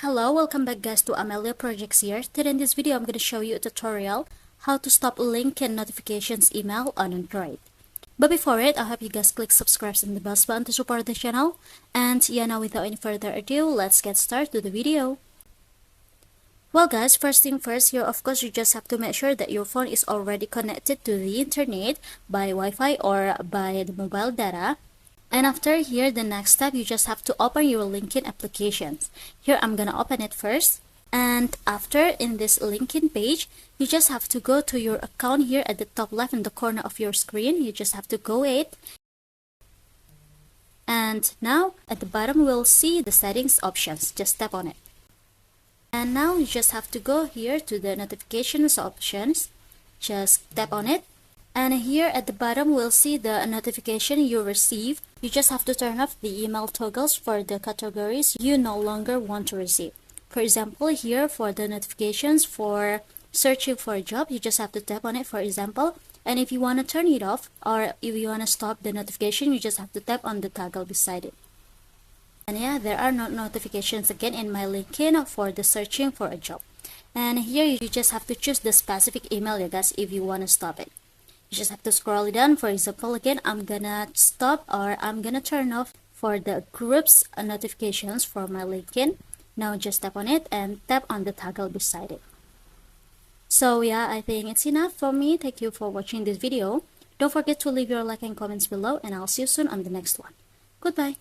Hello, welcome back guys to Amelia Projects here. Today in this video I'm going to show you a tutorial how to stop LinkedIn notifications email on Android. But before it, I hope you guys click subscribe and the bell button to support the channel. And yeah, now without any further ado, let's get started with the video. Well guys, first thing first, here of course you just have to make sure that your phone is already connected to the internet by Wi-Fi or by the mobile data. And after here, the next step, you just have to open your LinkedIn applications. Here, I'm gonna open it first. And after, in this LinkedIn page, you just have to go to your account here at the top left in the corner of your screen. You just have to go it. And now, at the bottom, we'll see the settings options. Just tap on it. And now, you just have to go here to the notifications options. Just tap on it. And here at the bottom, we'll see the notification you receive. You just have to turn off the email toggles for the categories you no longer want to receive. For example, here for the notifications for searching for a job, you just have to tap on it, for example. And if you want to turn it off or if you want to stop the notification, you just have to tap on the toggle beside it. And yeah, there are no notifications again in my LinkedIn for the searching for a job. And here you just have to choose the specific email, you guys, if you want to stop it. You just have to scroll it down. For example, again, I'm gonna stop or I'm gonna turn off for the groups notifications for my LinkedIn. Now just tap on it and tap on the toggle beside it. So yeah, I think it's enough for me. Thank you for watching this video. Don't forget to leave your like and comments below, and I'll see you soon on the next one. Goodbye.